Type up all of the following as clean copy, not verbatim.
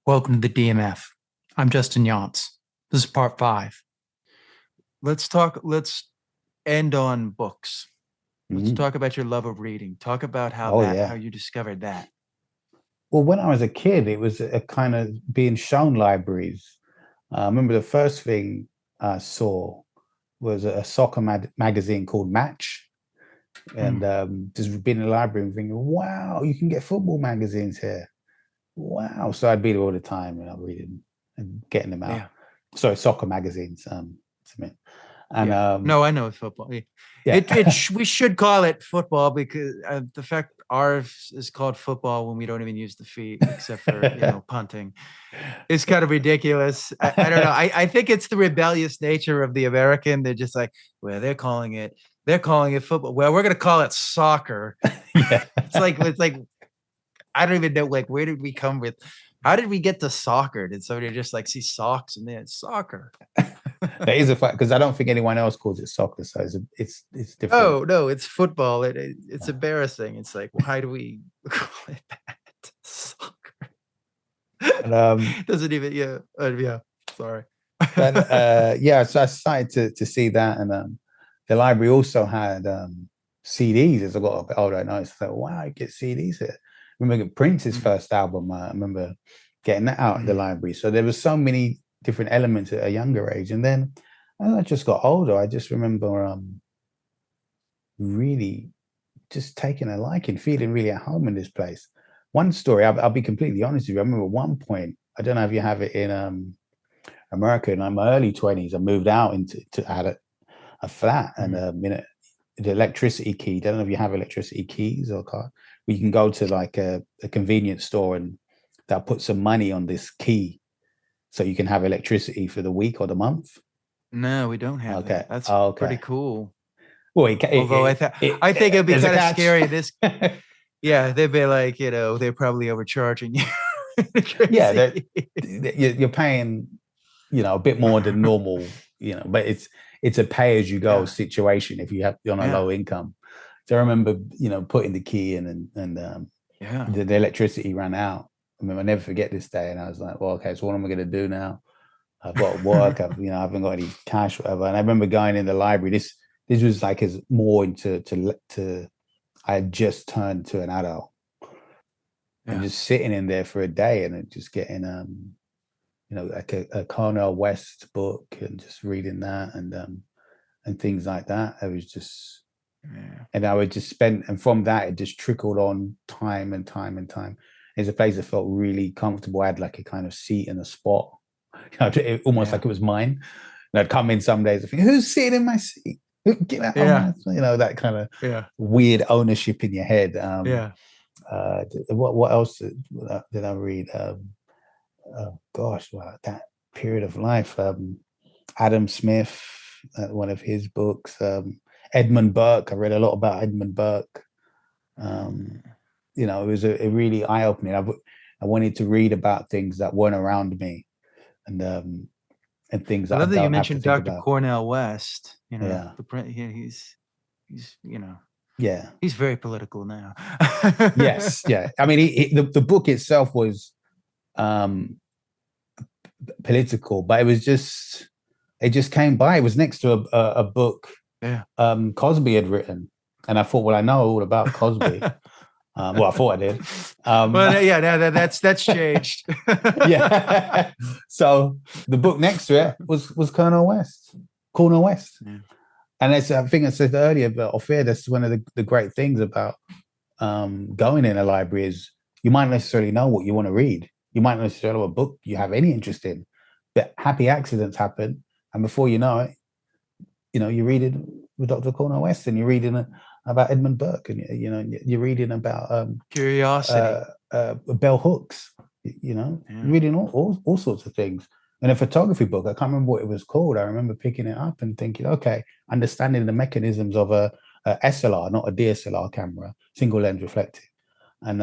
Welcome to the DMF. I'm Justin Younts. This is part 5. Let's end on books. Let's talk about your love of reading. Talk about how you discovered that. Well, when I was a kid, it was a kind of being shown libraries. I remember the first thing I saw was a soccer magazine called Match. And just being in the library and thinking, wow, you can get football magazines here. Wow. So I'd be there all the time and I'd reading and getting them out. Yeah. Sorry, soccer magazines. And no, I know it's football. yeah. We should call it football because the fact ours is called football when we don't even use the feet except for punting. It's kind of ridiculous. I don't know. I think it's the rebellious nature of the American. They're just like, well, they're calling it football. Well, we're gonna call it soccer. Yeah. It's like I don't even know, like, where did we come with? How did we get to soccer? Did somebody just like see socks and then soccer? That is a fact because I don't think anyone else calls it soccer, so it's different. Oh no, it's football. It's embarrassing. It's like, why do we call it that? Soccer. And, doesn't even sorry. But so I started to see that, and the library also had CDs. As I got a bit older, I noticed like, wow, you get CDs here. I remember Prince's first album. I remember getting that out of the library. So there was so many different elements at a younger age, and then as I just got older, I just remember really just taking a liking, feeling really at home in this place. One story, I'll be completely honest with you. I remember at one point, I don't know if you have it in America, in my early 20s, I moved out to add a flat and the electricity key. I don't know if you have electricity keys or card. Where you can go to like a convenience store and they'll put some money on this key so you can have electricity for the week or the month. No, we don't have that. That's pretty cool. Well, although I think it'd be kind of scary. This, they'd be like, they're probably overcharging you. Yeah, you're paying, a bit more than normal, but it's a pay as you go situation if you're on a low income. So I remember, putting the key in and the electricity ran out. I mean, I never forget this day, and I was like, well, okay, so what am I going to do now? I've got work. I haven't got any cash, whatever. And I remember going in the library. This was like as more into I had just turned to an adult, and just sitting in there for a day and just getting like a Conor West book and just reading that and things like that. I was just and I would just spend, and from that it just trickled on time and time and time. It's a place that felt really comfortable. I had like a kind of seat and a spot, almost like it was mine. And I'd come in some days and think, who's sitting in my seat? Get out of my, that kind of weird ownership in your head. What else did I read? That period of life. Adam Smith, one of his books. Edmund Burke. I read a lot about Edmund Burke. It was a really eye-opening. I wanted to read about things that weren't around me, and things. I love that you mentioned Dr. Cornel West. He's he's very political now. Yes, yeah. I mean, the book itself was political, but it just came by. It was next to a book Cosby had written, and I thought, well, I know all about Cosby. Well, I thought I did. That's changed. Yeah. So the book next to it was Cornel West. Yeah. And I think I said earlier, but off air, that's one of the great things about going in a library is you might not necessarily know what you want to read. You might not necessarily know a book you have any interest in, but happy accidents happen, and before you know it, you're reading with Dr. Cornel West, and you're reading about Edmund Burke, and you're reading about curiosity, bell hooks, reading all sorts of things. And a photography book, I can't remember what it was called. I remember picking it up and thinking, okay, understanding the mechanisms of a SLR, not a DSLR camera, single lens reflective, and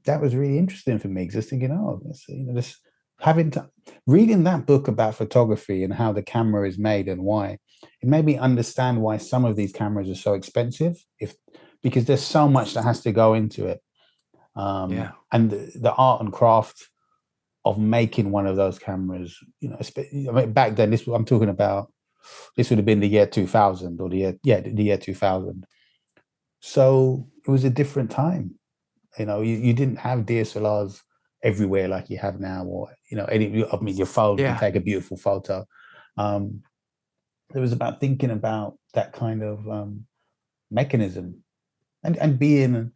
that was really interesting for me. Just thinking, just reading that book about photography and how the camera is made and why, it made me understand why some of these cameras are so expensive, because there's so much that has to go into it. And the art and craft of making one of those cameras, you know, I mean, back then, I'm talking about, this would have been the year 2000 or the year 2000. So it was a different time. You know, you didn't have DSLRs everywhere like you have now, or, you know, your phone can take a beautiful photo. It was about thinking about that kind of mechanism and being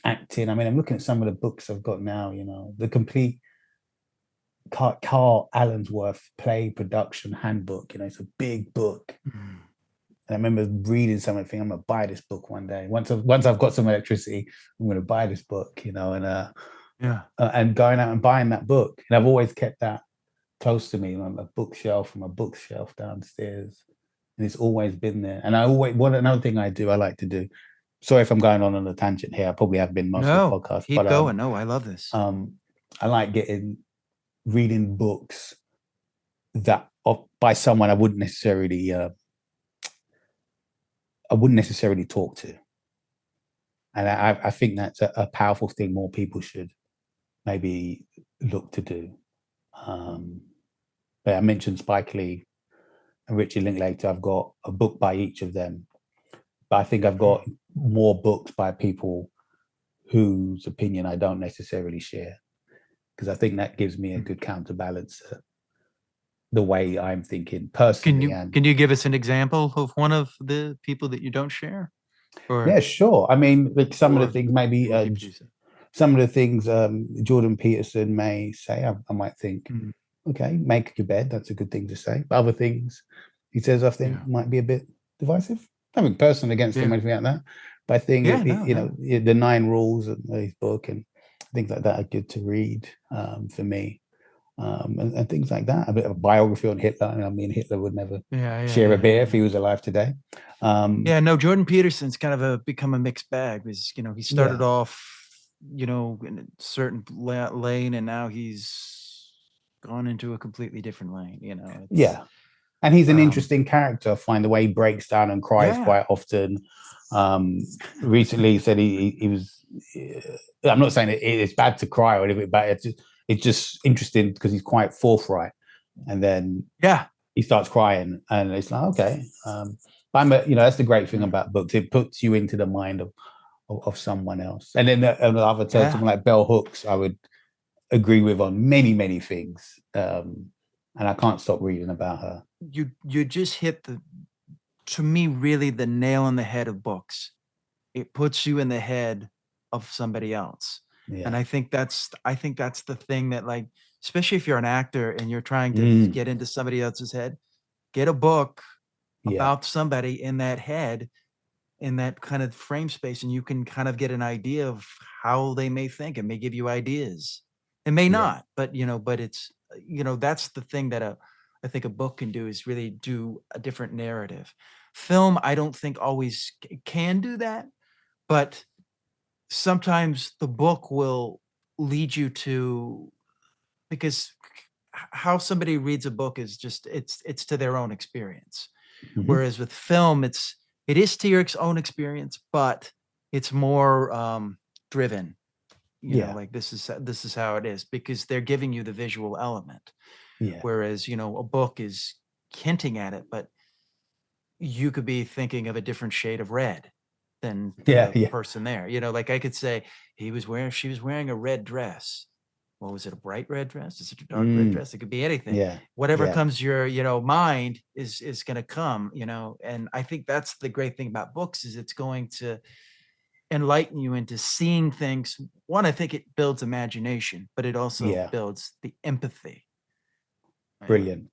acting. I mean, I'm looking at some of the books I've got now, you know, the complete Carl Allensworth play production handbook. You know, it's a big book. And I remember reading something, thinking, I'm gonna buy this book one day. Once I've got some electricity, I'm gonna buy this book, you know, and going out and buying that book. And I've always kept that close to me on my bookshelf, downstairs. And it's always been there. And another thing I like to do. Sorry if I'm going on a tangent here. I probably have been most of the podcast. Keep going. No, I love this. I like reading books that by someone I wouldn't necessarily talk to. And I think that's a powerful thing more people should maybe look to do. But I mentioned Spike Lee and Richard Linklater. I've got a book by each of them. But I think I've got more books by people whose opinion I don't necessarily share, because I think that gives me a good counterbalance to the way I'm thinking personally. Can you give us an example of one of the people that you don't share? Yeah, sure. I mean, like some of the things maybe Jordan Peterson may say, I might think, okay, make your bed. That's a good thing to say. But other things he says, I think might be a bit divisive. I mean, personally against him, anything like that. But I think, the 9 rules of his book and things like that are good to read for me. And things like that. A bit of a biography on Hitler. I mean, Hitler would never share a beer if he was alive today. Jordan Peterson's kind of become a mixed bag. Because, you know, he started off, you know, in a certain lane, and now he's gone into a completely different lane, you know. And he's an interesting character. I find the way he breaks down and cries quite often. Recently he said he was, I'm not saying it's bad to cry or anything, but it's just interesting because he's quite forthright. And then he starts crying and it's like, okay. But that's the great thing about books. It puts you into the mind of someone else. And then the other term, someone like Bell Hooks, I would agree with on many, many things. And I can't stop reading about her. You just hit to me, really the nail on the head of books. It puts you in the head of somebody else. And I think that's the thing that, like, especially if you're an actor and you're trying to get into somebody else's head, get a book about somebody in that head, in that kind of frame space, and you can kind of get an idea of how they may think. It may give you ideas. It may not, but it's, that's the thing that I think a book can do, is really do a different narrative. Film, I don't think always can do that, but sometimes the book will lead you to, because how somebody reads a book is just, it's to their own experience. Whereas with film, it is to your own experience, but it's more driven. You know, like this is how it is, because they're giving you the visual element. Whereas, a book is hinting at it, but you could be thinking of a different shade of red than the person there. Like I could say she was wearing a red dress. Well, was it a bright red dress? Is it a dark red dress? It could be anything. Whatever comes to your mind is going to come, and I think that's the great thing about books, is it's going to enlighten you into seeing things. One, I think it builds imagination, but it also builds the empathy. Brilliant.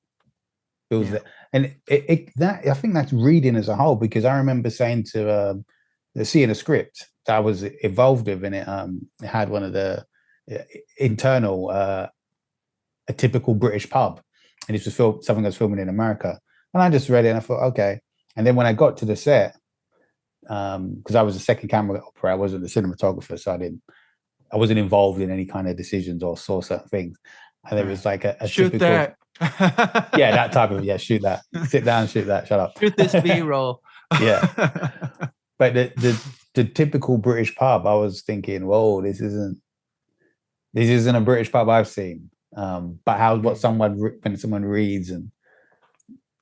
Builds that. And I think that's reading as a whole, because I remember saying to seeing a script that I was involved with, and it had one of the internal a typical British pub, and this was something I was filming in America, and I just read it and I thought, okay. And then when I got to the set, because I was a second camera operator, I wasn't the cinematographer, so I wasn't involved in any kind of decisions or saw certain things, and it was like a shoot typical that. that type of shoot that, sit down, shoot that, shut up, shoot this B-roll. But the typical British pub, I was thinking, whoa, this isn't This isn't a British pub I've seen. But what when someone reads and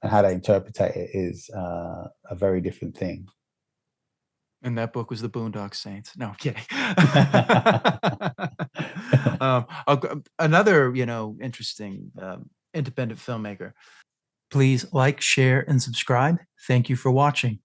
how they interpret it is a very different thing. And that book was The Boondock Saints. No, I'm kidding. Another, interesting independent filmmaker. Please like, share, and subscribe. Thank you for watching.